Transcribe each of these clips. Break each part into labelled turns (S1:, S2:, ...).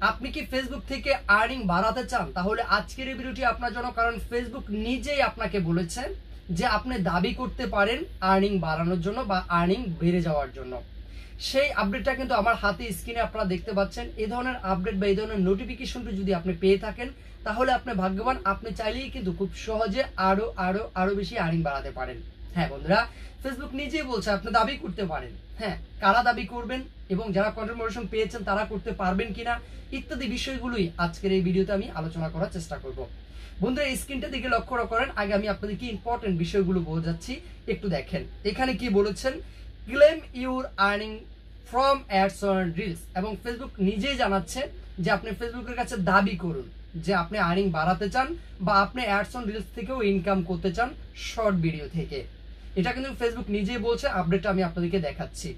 S1: আপনি কি ফেসবুক থেকে আর্নিং বাড়াতে চান? তাহলে আজকের এই ভিডিওটি আপনার জন্য, কারণ ফেসবুক নিজেই আপনাকে বলেছে যে আপনি দাবি করতে পারেন আর্নিং বাড়ানোর জন্য বা আর্নিং বেড়ে যাওয়ার জন্য। সেই আপডেটটা কিন্তু আমার হাতে স্ক্রিনে আপনারা দেখতে পাচ্ছেন। এই ধরনের আপডেট বা এই ধরনের নোটিফিকেশনটি যদি আপনি পেয়ে থাকেন তাহলে আপনি ভাগ্যবান। আপনি চাইলেই কিন্তু খুব সহজে আরো বেশি আর্নিং বাড়াতে পারেন। হ্যাঁ বন্ধুরা, ফেসবুক নিজেই বলছে আপনি দাবি করতে পারেন। হ্যাঁ, কারা দাবি করবেন এবং যারা কন্টেন্ট মডারেশন পেয়েছেন তারা করতে পারবেন কিনা ইত্যাদি বিষয়গুলোই আজকের এই ভিডিওতে আমি আলোচনা করার চেষ্টা করব। বন্ধুরা, এই স্ক্রিনটা দিকে লক্ষ্য করেন। আগে আমি আপনাদেরকে ইম্পর্টেন্ট বিষয়গুলো বোঝাচ্ছি, একটু দেখেন। এখানে কি বলেছেন, claim your earning from ads on reels, এবং ফেসবুক নিজেই জানাচ্ছে যে আপনি ফেসবুকের কাছে দাবি করুন যে আপনি আর্নিং বাড়াতে চান বা আপনি অ্যাডস অন রিলস থেকেও ইনকাম করতে চান শর্ট ভিডিও থেকে। এটা কিন্তু ফেসবুক নিজেই বলছে, আপডেটটা আমি আপনাদেরকে দেখাচ্ছি।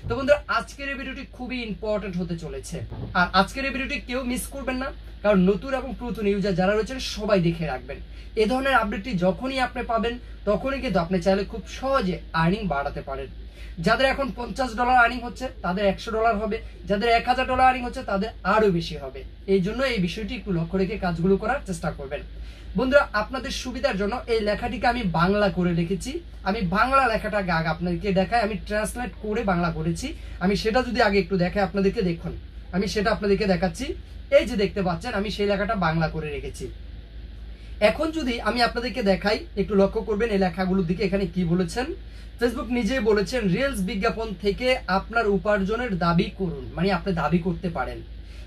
S1: তো বন্ধুরা, আজকের এই ভিডিওটি খুবই ইম্পর্টেন্ট হতে চলেছে, আর আজকের এই ভিডিওটি কেউ মিস করবেন না, কারণ নতুন এবং পুরাতন ইউজার যারা রয়েছেন সবাই দেখে রাখবেন। এই ধরনের আপডেটটি যখনই আপনি পাবেন তখনই কিন্তু আপনি চাইলে খুব সহজে আর্নিং বাড়াতে পারেন। যাদের এখন $50 আর্নিং হচ্ছে তাদের $100 হবে, যাদের $1000 আর্নিং হচ্ছে তাদের আরো বেশি হবে। এই জন্য এই বিষয়টি একটু লক্ষ্য রেখে কাজগুলো করার চেষ্টা করবেন। বন্ধুরা, আপনাদের সুবিধার জন্য এই লেখাটিকে আমি বাংলা করে রেখেছি। আমি বাংলা লেখাটাকে আগে আপনাদেরকে দেখাই, আমি ট্রান্সলেট করে বাংলা করেছি। আমি সেটা যদি আগে একটু দেখাই আপনাদেরকে, দেখুন আমি সেটা আপনাদেরকে দেখাচ্ছি। এই যে দেখতে পাচ্ছেন, আমি সেই লেখাটা বাংলা করে রেখেছি। এখন যদি আমি আপনাদেরকে দেখাই, একটু লক্ষ্য করবেন এই লেখাগুলোর দিকে। এখানে কি বলেছেন, ফেসবুক নিজেই বলেছেন রিলস বিজ্ঞাপন থেকে আপনার উপার্জনের দাবি করুন, মানে আপনি দাবি করতে পারেন।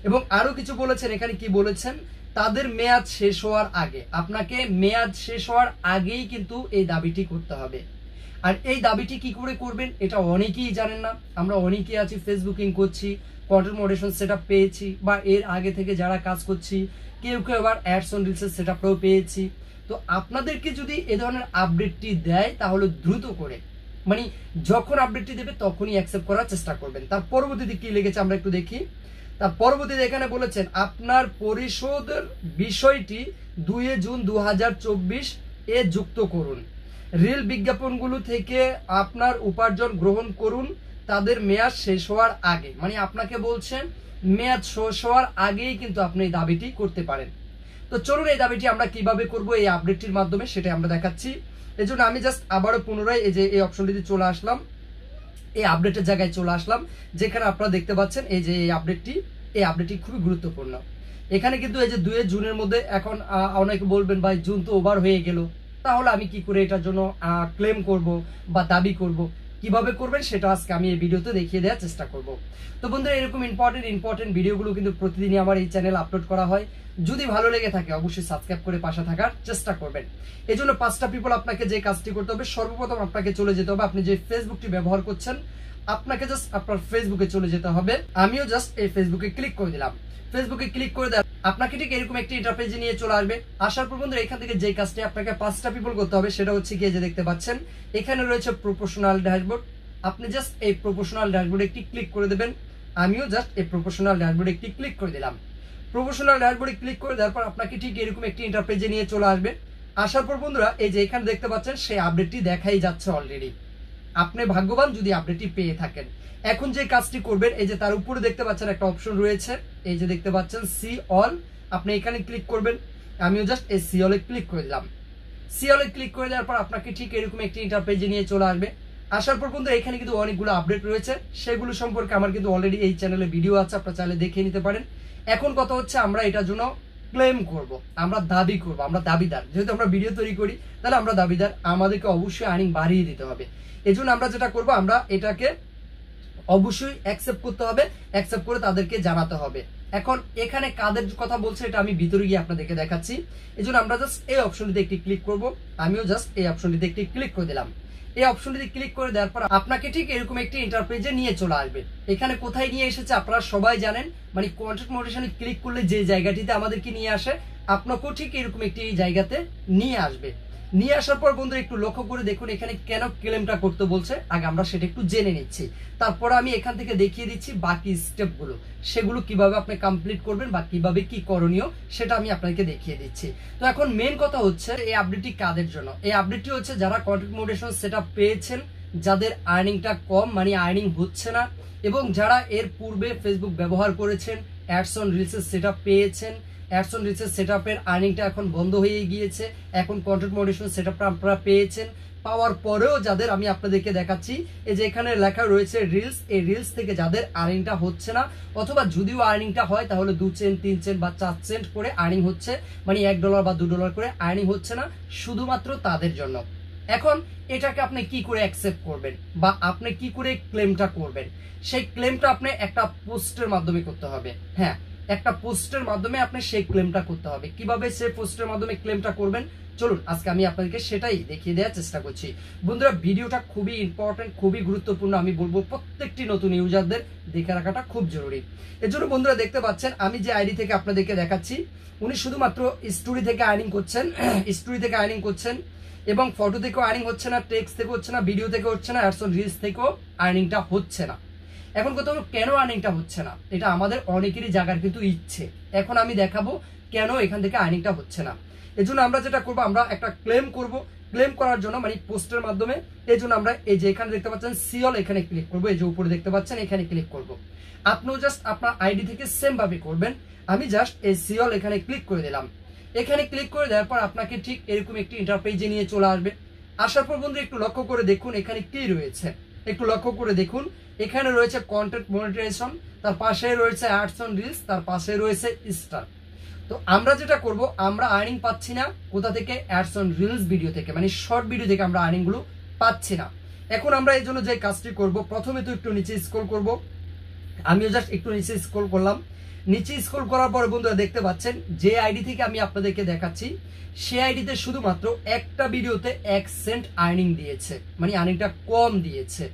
S1: এবং আরো কিছু বলেছেন, এখানে কি বলেছেন, তাদের মেয়াদ শেষ হওয়ার আগে, আপনাকে মেয়াদ শেষ হওয়ার আগেই কিন্তু এই দাবিটি করতে হবে। আর এই দাবিটি কি করে করবেন এটা অনেকেই জানেন না। আমরা অনেকেই আছি ফেসবুকিং করছি, কন্টেন্ট মডারেশন সেটআপ পেয়েছি, বা এর আগে থেকে যারা কাজ করছি, কেউ কেউ আবার অ্যাডস অন রিলসের সেটআপটাও পেয়েছি। তো আপনাদেরকে যদি এ ধরনের আপডেটটি দেয় তাহলে দ্রুত করে, মানে যখন আপডেটটি দেবে তখনই অ্যাকসেপ্ট করার চেষ্টা করবেন। তার পরবর্তীতে কি লিখেছে আমরা একটু দেখি। তার পরবর্তীতে এখানে বলেছেন আপনার পরিশোধের বিষয়টি 2 জুন 2024 এ যুক্ত করুন। রিল বিজ্ঞাপনগুলো থেকে আপনার উপার্জন গ্রহণ করুন তাদের মেয়াদ শেষ হওয়ার আগে, মানে আপনাকে বলছেন মেয়াদ শেষ হওয়ার আগেই কিন্তু আপনি এই দাবিটি করতে পারেন। তো চলুন এই দাবিটি আমরা কিভাবে করব এই আপডেটটির মাধ্যমে সেটা আমরা দেখাচ্ছি। এই জন্য আমি জাস্ট আবারও পুনরায় এই যে এই অপশনটিতে চলে আসলাম, এই আপডেটের জায়গায় চলে আসলাম, যেখানে আপনারা দেখতে পাচ্ছেন এই যে এই আপডেটটি খুবই গুরুত্বপূর্ণ। এখানে কিন্তু এই যে 2 জুনের মধ্যে, এখন অনেকে বলবেন ভাই জুন তো ওভার হয়ে গেল, তাহলে আমি কি করে এটার জন্য ক্লেম করব বা দাবি করব, কিভাবে করবেন সেটা আজকে আমি এই ভিডিওতে দেখিয়ে দেওয়ার চেষ্টা করব। তো বন্ধুরা, এরকম ইম্পর্টেন্ট ভিডিওগুলো কিন্তু প্রতিদিনই আমার এই চ্যানেল আপলোড করা হয়। যদি ভালো লেগে থাকে অবশ্যই সাবস্ক্রাইব করে পাশে থাকার চেষ্টা করবেন। এই জন্য 5টা পিপল আপনাকে যে কাজটি করতে হবে, সর্বপ্রথম আপনাকে চলে যেতে হবে, আপনি যে ফেসবুকটি ব্যবহার করছেন আপনাকে জাস্ট আপনার ফেসবুকে চলে যেতে হবে। আমিও জাস্ট এই ফেসবুকে ক্লিক করে দিলাম। ফেসবুকে ক্লিক করে দেওয়া আপনাকে ঠিক এরকম একটি ইন্টারফেসে নিয়ে চলে আসবে। আসার পর বন্ধুরা, এখান থেকে যে কাজটি আপনাকে 5টা পিপল করতে হবে সেটা হচ্ছে কি, যে দেখতে পাচ্ছেন এখানে রয়েছে প্রপোর্শনাল ড্যাশবোর্ড। আপনি জাস্ট এই প্রপোর্শনাল ড্যাশবোর্ডে একটি ক্লিক করে দেবেন। আমিও জাস্ট এই প্রপোর্শনাল ড্যাশবোর্ডে একটি ক্লিক করে দিলাম। প্রপোর্শনাল ড্যাশবোর্ডে ক্লিক করে দেওয়ার পর আপনাকে ঠিক এরকম একটি ইন্টারফেসে নিয়ে চলে আসবে। আসার পর বন্ধুরা, এই যে এখানে দেখতে পাচ্ছেন সেই আপডেটটি দেখাই যাচ্ছে অলরেডি। আপনি ভাগ্যবান যদি আপডেটটি পেয়ে থাকেন। এখন যে কাজটি করবেন, এই যে তার উপরে দেখতে পাচ্ছেন একটা অপশন রয়েছে, এই যে দেখতে পাচ্ছেন সি অল, আপনি এখানে ক্লিক করবেন। আমিও জাস্ট এই সি অলে ক্লিক করে দিলাম। সি অলে ক্লিক করে দেওয়ার পর আপনাকে ঠিক এরকম একটি ইন্টারফেসে নিয়ে চলে আসবে। আসার পর বন্ধুরা, এখানে কিন্তু অনেকগুলো আপডেট রয়েছে, সেগুলো সম্পর্কে আমার কিন্তু অলরেডি এই চ্যানেলে ভিডিও আছে, আপনারা চাইলে দেখে নিতে পারেন। এখন কথা হচ্ছে আমরা এটার জন্য ক্লেম করব, আমরা দাবি করব, আমরা দাবিদার। যেহেতু আমরা ভিডিও তৈরি করি তাহলে আমরা দাবিদার, আমাদেরকে অবশ্যই আর্নিং বাড়িয়ে দিতে হবে। এই জন্য আমরা যেটা করব, আমরা এটাকে অবশ্যই অ্যাকসেপ্ট করতে হবে, অ্যাকসেপ্ট করে তাদেরকে জানাতে হবে। এখন এখানে কাদের কথা বলছে এটা আমি ভিতরে গিয়ে আপনাদেরকে দেখাচ্ছি। এই জন্য আমরা জাস্ট এই অপশনটিতে একটি ক্লিক করব। আমিও জাস্ট এই অপশনটিতে একটি ক্লিক করে দিলাম। এই অপশনটিতে ক্লিক করে দেওয়ার পর আপনাকে ঠিক এরকম একটি ইন্টারফেসে নিয়ে চলে আসবে। এখানে কোথায় নিয়ে এসেছে আপনারা সবাই জানেন, মানে কন্টেন্ট মডারেশনে ক্লিক করলে যে জায়গাটিতে আমাদেরকে নিয়ে আসে, আপনাকেও ঠিক এরকম একটি জায়গাতে নিয়ে আসবে। নিয়ে আসার পর বন্ধুরা একটু লক্ষ্য করে দেখুন এখানে কেন ক্লেমটা করতে বলছে, আগে আমরা সেটা একটু জেনে নিচ্ছি। তারপর আমি এখান থেকে দেখিয়ে দিচ্ছি বাকি স্টেপগুলো, সেগুলো কিভাবে আপনি কমপ্লিট করবেন বা কিভাবে কি করণীয় সেটা আমি আপনাকে দেখিয়ে দিচ্ছি। তো এখন মেন কথা হচ্ছে এই আপডেটটি কাদের জন্য। এই আপডেটটি হচ্ছে যারা কন্টেন্ট মডারেশন সেটআপ পেয়েছেন, যাদের আর্নিংটা কম, মানে আর্নিং হচ্ছে না, এবং যারা এর পূর্বে ফেসবুক ব্যবহার করেছেন, অ্যাডস অন রিলসের সেটআপ পেয়েছেন, অ্যাডস অন রিলসের সেটআপের আর্নিংটা এখন বন্ধ হয়ে গিয়েছে, এখন কন্টেন্ট মডারেশন সেটআপটা আপনারা পেয়েছেন, পাওয়ার পরেও যাদের আমি আপনাদেরকে দেখাচ্ছি এই যে এখানে লেখা রয়েছে রিলস, এই রিলস থেকে যাদের আর্নিংটা হচ্ছে না, অথবা যদিও আর্নিংটা হয় তাহলে 2 সেন্ট 3 সেন্ট বা 4 সেন্ট করে আর্নিং হচ্ছে, মানে $1 বা $2 করে আর্নিং হচ্ছে না, শুধুমাত্র তাদের জন্য। এখন এটাকে আপনি কি করে অ্যাকসেপ্ট করবেন বা আপনি কি করে ক্লেমটা করবেন, সেই ক্লেমটা আপনি একটা পোস্টের মাধ্যমে করতে হবে। হ্যাঁ, একটা পোস্টের মাধ্যমে আপনি সেই ক্লেমটা করতে হবে। কিভাবে সেই পোস্টের মাধ্যমে ক্লেমটা করবেন চলুন আজকে আমি আপনাদেরকে সেটাই দেখিয়ে দেওয়ার চেষ্টা করছি। বন্ধুরা ভিডিওটা খুবই ইম্পর্টেন্ট, খুবই গুরুত্বপূর্ণ, আমি বলবো প্রত্যেকটি নতুন ইউজারদের দেখে রাখাটা খুব জরুরি। এর জন্য বন্ধুরা দেখতে পাচ্ছেন আমি যে আইডি থেকে আপনাদেরকে দেখাচ্ছি, উনি শুধুমাত্র স্টোরি থেকে আর্নিং করছেন, স্টোরি থেকে আর্নিং করছেন এবং ফটো থেকেও আর্নিং হচ্ছে না, টেক্সট থেকে হচ্ছে না, ভিডিও থেকে হচ্ছে না, অ্যাডস অন রিলস থেকেও আর্নিংটা হচ্ছে না। এখন কথা হলো কেন আর্নিংটা হচ্ছে না, এটা আমাদের অনেকেরই জায়গার কিন্তু ইচ্ছে। এখন আমি দেখাবো কেন এখান থেকে আর্নিংটা হচ্ছে না। এই জন্য আমরা যেটা করবো, আমরা একটা ক্লেম করব, ক্লেম করার জন্য মানে পোস্টের মাধ্যমে। এই জন্য আমরা এই যে এখানে দেখতে পাচ্ছেন সিওল, এখানে ক্লিক করবো, এই যে উপরে দেখতে পাচ্ছেন এখানে ক্লিক করব। আপনিও জাস্ট আপনার আইডি থেকে সেম ভাবে করবেন। আমি জাস্ট এই সিওল এখানে ক্লিক করে দিলাম। এখানে ক্লিক করে দেওয়ার পর আপনাকে ঠিক এরকম একটি ইন্টারপেজে নিয়ে চলে আসবে। আসার পর বন্ধু একটু লক্ষ্য করে দেখুন এখানে কি রয়েছে, একটু লক্ষ্য করে দেখুন এখানে রয়েছে কন্টেন্ট মনিটাইজেশন, তার পাশে রয়েছে অ্যাডস অন রিলস, তার পাশে রয়েছে স্টার। তো আমরা যেটা করব, আমরা আর্নিং পাচ্ছি না কোথা থেকে, অ্যাডস অন রিলস ভিডিও থেকে, মানে শর্ট ভিডিও থেকে আমরা আর্নিং গুলো পাচ্ছি না। এখন আমরা এই জন্য যে কাজটি করব, প্রথমে তো একটু নিচে স্ক্রল করব, আমিও জাস্ট একটু নিচে স্ক্রল করলাম। নিচে স্ক্রল করার পরে বন্ধুরা দেখতে পাচ্ছেন যে আইডি থেকে আমি আপনাদেরকে দেখাচ্ছি সেই আইডিতে শুধুমাত্র একটা ভিডিওতে 1 সেন্ট আর্নিং দিয়েছে, মানে আর্নিংটা কম দিয়েছে।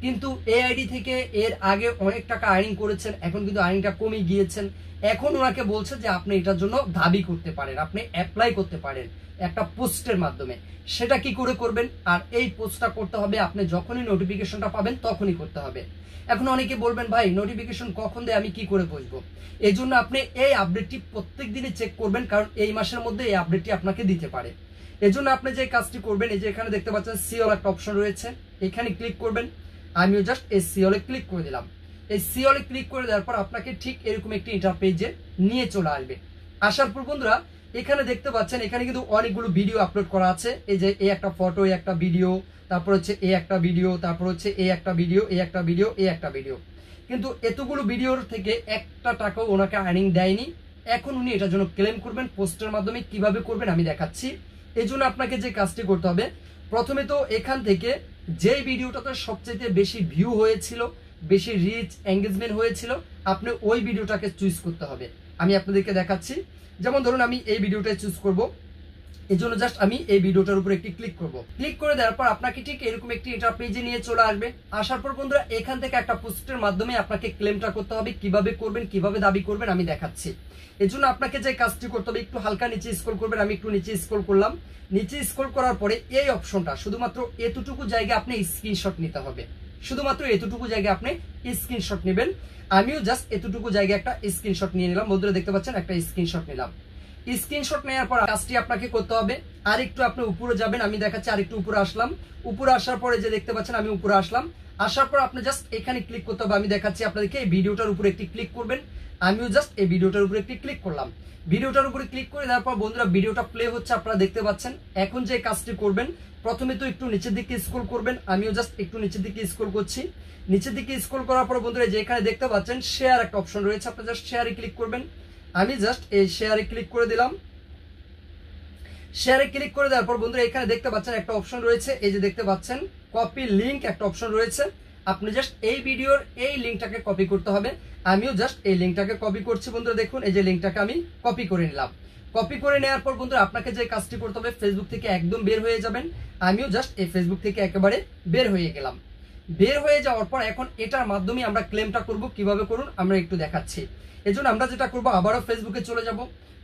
S1: কিন্তু এই আইডি থেকে এর আগে অনেক টাকা আর্নিং করেছেন, এখন কিন্তু আর্নিংটা কমে গিয়েছেন। এখন ওনাকে বলছে যে আপনি এটার জন্য দাবি করতে পারেন, আপনি অ্যাপ্লাই করতে পারেন একটা পোস্টের মাধ্যমে। সেটা কি করে করবেন, আর এই পোস্টটা করতে হবে আপনি যখনই নোটিফিকেশনটা পাবেন তখনই করতে হবে। এখন অনেকে বলবেন ভাই নোটিফিকেশন কখন দেয়, আমি কি করে বুঝবো? এই জন্য আপনি এই আপডেটটি প্রত্যেক দিনই চেক করবেন, কারণ এই মাসের মধ্যে এই আপডেটটি আপনাকে দিতে পারে। এই জন্য আপনি যে কাজটি করবেন, এই যে এখানে দেখতে পাচ্ছেন সিওল একটা অপশন রয়েছে, এখানে ক্লিক করবেন। আমিও জাস্ট এই সিওলে ক্লিক করে দিলাম। এই সিওলে ক্লিক করে দেওয়ার পর আপনাকে ঠিক এরকম একটি ইন্টারপেজে নিয়ে চলে আসবে। আসার পর বন্ধুরা এখানে দেখতে পাচ্ছেন এখানে কিন্তু অনেকগুলো ভিডিও আপলোড করা আছে। এই যে এই একটা ফটো, এই একটা ভিডিও, তারপর হচ্ছে এই একটা ভিডিও, তারপর হচ্ছে এই একটা ভিডিও, এই একটা ভিডিও, এই একটা ভিডিও। কিন্তু এতগুলো ভিডিওর থেকে একটা টাকাও ওনাকে আর্নিং দেয়নি। এখন উনি এটার জন্য ক্লেম করবেন পোস্টের মাধ্যমে। কিভাবে করবেন আমি দেখাচ্ছি। এই জন্য আপনাকে যে কাজটি করতে হবে, প্রথমে তো এখান থেকে যে ভিডিওটাতে সবচেয়ে বেশি ভিউ হয়েছিল, বেশি রিচ এঙ্গেজমেন্ট হয়েছিল, আপনি ওই ভিডিওটাকে চুজ করতে হবে। আমি আপনাদেরকে দেখাচ্ছি। যেমন ধরুন আমি এই ভিডিওটা চুজ করব, এই জন্য জাস্ট আমি এই ভিডিওটার উপর একটি ক্লিক করব। ক্লিক করে দেওয়ার পর আপনাকে ঠিক এরকম একটি ইন্টারপেজে নিয়ে চলে আসবে। আসার পর বন্ধুরা এখান থেকে একটা পোস্টের মাধ্যমে আপনাকে ক্লেমটা করতে হবে। কিভাবে করবেন, কিভাবে দাবি করবেন আমি দেখাচ্ছি। এই জন্য আপনাকে যে কাজটি করতে হবে, একটু হালকা নিচে স্ক্রল করবেন। আমি একটু নিচে স্ক্রল করলাম। নিচে স্ক্রল করার পরে এই অপশনটা শুধুমাত্র এতটুকু জায়গা আপনি স্ক্রিনশট নিতে হবে, শুধুমাত্র এতটুকু জায়গা আপনি স্ক্রিনশট নেবেন। আমিও জাস্ট এতটুকু জায়গায় একটা স্ক্রিনশট নিয়ে নিলাম। বন্ধুরা দেখতে পাচ্ছেন একটা স্ক্রিনশট নিলাম। স্ক্রিনশট নেওয়ার পর কাজটি আপনাকে করতে হবে, আর একটু আপনি উপরে যাবেন। আমি দেখাচ্ছি আর একটু উপরে আসলাম। উপরে আসার পরে যে দেখতে পাচ্ছেন আমি উপরে আসলাম। আসার পর আপনি জাস্ট এখানে ক্লিক করতে হবে। আমি দেখাচ্ছি আপনাদেরকে, এই ভিডিওটার উপরে একটি ক্লিক করবেন। আমিও জাস্ট এই ভিডিওটার উপরে একটি ক্লিক করলাম। ভিডিওটার উপরে ক্লিক করে দেওয়ার পর বন্ধুরা ভিডিওটা প্লে হচ্ছে, আপনারা দেখতে পাচ্ছেন। এখন যে কাজটি করবেন, প্রথমে তো একটু নিচের দিকে স্ক্রল করবেন। আমিও জাস্ট একটু নিচের দিকে স্ক্রল করছি। নিচের দিকে স্ক্রল করার পর বন্ধুরা যে এখানে দেখতে পাচ্ছেন শেয়ার একটা অপশন রয়েছে, আপনি জাস্ট শেয়ারে ক্লিক করবেন। আমি জাস্ট এই শেয়ারে ক্লিক করে দিলাম। শেয়ারে ক্লিক করে দেওয়ার পর বন্ধুরা এখানে দেখতে পাচ্ছেন একটা অপশন রয়েছে, এই যে দেখতে পাচ্ছেন কপি লিংক একটা অপশন রয়েছে। আপনি জাস্ট এই ভিডিওর এই লিংকটাকে কপি করতে হবে। আমিও জাস্ট এই লিংকটাকে কপি করছি। বন্ধুরা দেখুন এই যে লিংকটাকে আমি কপি করে নিলাম। কপি করে নেওয়ার পর বন্ধুরা আপনাকে যে কাজটি করতে হবে, ফেসবুক থেকে একদম বের হয়ে যাবেন। আমিও জাস্ট এই ফেসবুক থেকে একেবারে বের হয়ে গেলাম। বের হয়ে যাওয়ার পর এখন এটার মাধ্যমে আমরা ক্লেমটা করব। কিভাবে করুন আমরা একটু দেখাচ্ছি। এজন্য আমরা যেটা করব, আবারও ফেসবুকে চলে যাব।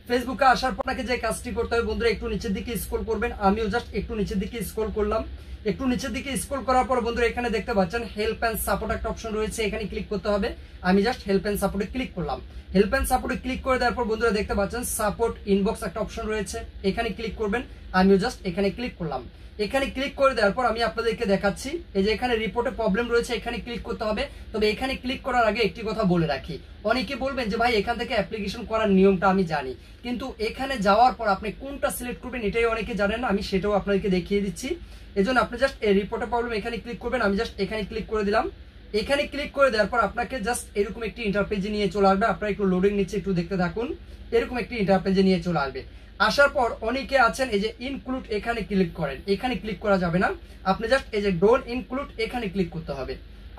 S1: ফেসবুকে আসার পর আপনাকে যে কাজটি করতে হবে বন্ধুরা, একটু নিচের দিকে স্ক্রল করবেন। আমিও জাস্ট একটু নিচের দিকে স্ক্রল করলাম। একটু নিচের দিকে স্ক্রল করার পর বন্ধুরা এখানে দেখতে পাচ্ছেন হেল্প এন্ড সাপোর্ট একটা অপশন রয়েছে, এখানে ক্লিক করতে হবে। আমি জাস্ট হেল্প এন্ড সাপোর্টে ক্লিক করলাম। হেল্প এন্ড সাপোর্টে ক্লিক করে দেওয়ার পর বন্ধুরা দেখতে পাচ্ছেন সাপোর্ট ইনবক্স একটা অপশন রয়েছে, এখানে ক্লিক করবেন। আমিও জাস্ট এখানে ক্লিক করলাম। এখানে ক্লিক করে দেওয়ার পর আমি আপনাদেরকে দেখাচ্ছি, এই যে এখানে রিপোর্টে প্রবলেম রয়েছে, এখানে ক্লিক করতে হবে। তবে এখানে ক্লিক করার আগে একটি কথা বলে রাখি, অনেকে বলবেন যে ভাই এখান থেকে অ্যাপ্লিকেশন করার নিয়মটা আমি জানি, কিন্তু এখানে যাওয়ার পর আপনি কোনটা সিলেক্ট করবেন এটাই অনেকে জানেন না, আমি সেটাও আপনাদেরকে দেখিয়ে দিচ্ছি। এজন্য আপনি জাস্ট এই রিপোর্টে প্রবলেম এখানে ক্লিক করবেন, আমি জাস্ট এখানে ক্লিক করে দিলাম। এখানে ক্লিক করে দেওয়ার পর আপনাকে জাস্ট এরকম একটি ইন্টারপেজে নিয়ে চলে আসবে, আপনারা একটু লোডিং নিচ্ছে, একটু দেখতে থাকুন। এরকম একটি ইন্টারপেজে নিয়ে চলে আসবে। আসার পর অনেকে আছেন এই যে ইনক্লুড এখানে ক্লিক করেন, এখানে ক্লিক করা যাবে না, আপনি জাস্ট এই যে ডোন্ট ইনক্লুড এখানে ক্লিক করতে হবে।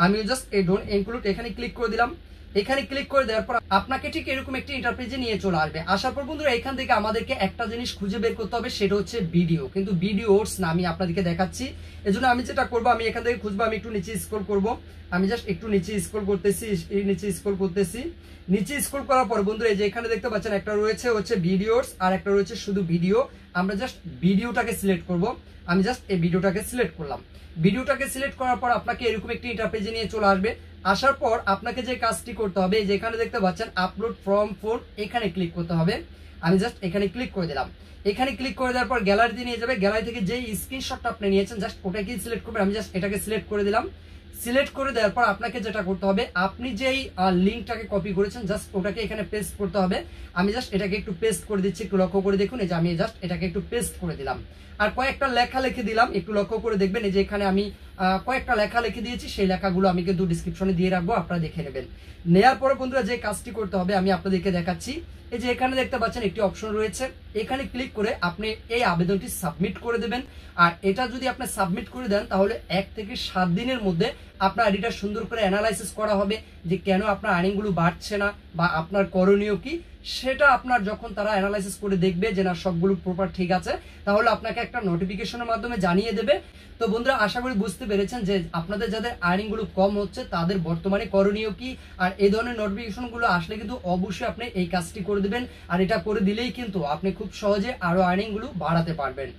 S1: আমিও জাস্ট এই ডোন্ট ইনক্লুড এখানে ক্লিক করে দিলাম। এখানে ক্লিক করে দেওয়ার পর আপনাকে ঠিক এরকম একটি ইন্টারপেজে নিয়ে চলে আসবে। আসার পর বন্ধুরা এখান থেকে আমাদেরকে একটা জিনিস খুঁজে বের করতে হবে, সেটা হচ্ছে ভিডিও, কিন্তু ভিডিওস না, আমি আপনাদেরকে দেখাচ্ছি। এজন্য আমি যেটা করবো, আমি এখান থেকে খুঁজবো, আমি একটু নিচে স্ক্রল করব, আমি জাস্ট একটু নিচে স্ক্রল করতেছি, নিচে স্ক্রল করতেছি। নিচে স্ক্রল করার পর বন্ধুরা এই যে এখানে দেখতে পাচ্ছেন একটা রয়েছে হচ্ছে ভিডিওস আর একটা রয়েছে শুধু ভিডিও। আমরা জাস্ট ভিডিওটাকে সিলেক্ট করব, আমি জাস্ট এই ভিডিওটাকে সিলেক্ট করলাম। ভিডিওটাকে সিলেক্ট করার পর আপনাকে এরকম একটি ইন্টারপেজে নিয়ে চলে আসবে। আসার পর আপনাকে যে কাজটি করতে হবে, যেখানে দেখতে পাচ্ছেন আপলোড ফ্রম ফোন, এখানে ক্লিক করতে হবে। আমি জাস্ট এখানে ক্লিক করে দিলাম। এখানে ক্লিক করে দেওয়ার পর গ্যালারিতে নিয়ে যাবে, গ্যালারি থেকে যে স্ক্রিনশটটা আপনি নিয়েছেন জাস্ট ওটাকেই সিলেক্ট করবেন, আমি জাস্ট এটাকে সিলেক্ট করে দিলাম। সিলেক্ট করে দেওয়ার পর আপনাকে যেটা করতে হবে, আপনি যেই লিঙ্কটাকে কপি করেছেন জাস্ট ওটাকে এখানে পেস্ট করতে হবে। আমি জাস্ট এটাকে একটু পেস্ট করে দিচ্ছি, একটু লক্ষ্য করে দেখুন, এই যে আমি জাস্ট এটাকে একটু পেস্ট করে দিলাম। আর কয়েকটা লেখা লিখে দিলাম, একটু লক্ষ্য করে দেখবেন, এই যে এখানে আমি কয়েকটা লেখা লিখে দিয়েছি, সেই লেখাগুলো আমি কিন্তু ডিসক্রিপশনে দিয়ে রাখবো, আপনারা দেখে নেবেন। নেওয়ার পরে বন্ধুরা যে কাজটি করতে হবে আমি আপনাদেরকে দেখাচ্ছি। এই যে এখানে দেখতে পাচ্ছেন একটি অপশন রয়েছে, এখানে ক্লিক করে আপনি এই আবেদনটি সাবমিট করে দেবেন। আর এটা যদি আপনি সাবমিট করে দেন তাহলে 1 থেকে 7 দিনের মধ্যে আপনার আইডিটা সুন্দর করে অ্যানালাইসিস করা হবে, যে কেন আপনার আর্নিংগুলো বাড়ছে না বা আপনার করণীয় কি, সেটা আপনার যখন তারা অ্যানালাইসিস করে দেখবে যে না সবগুলো প্রপার ঠিক আছে, তাহলে আপনাকে একটা নোটিফিকেশনের মাধ্যমে জানিয়ে দেবে। তো বন্ধুরা আশা করি বুঝতে পেরেছেন যে আপনাদের যাদের আর্নিংগুলো কম হচ্ছে তাদের বর্তমানে করণীয় কি। আর এই ধরনের নোটিফিকেশনগুলো আসলে কিন্তু অবশ্যই আপনি এই কাজটি করে দেবেন, আর এটা করে দিলেই কিন্তু আপনি খুব সহজে আরো আর্নিংগুলো বাড়াতে পারবেন।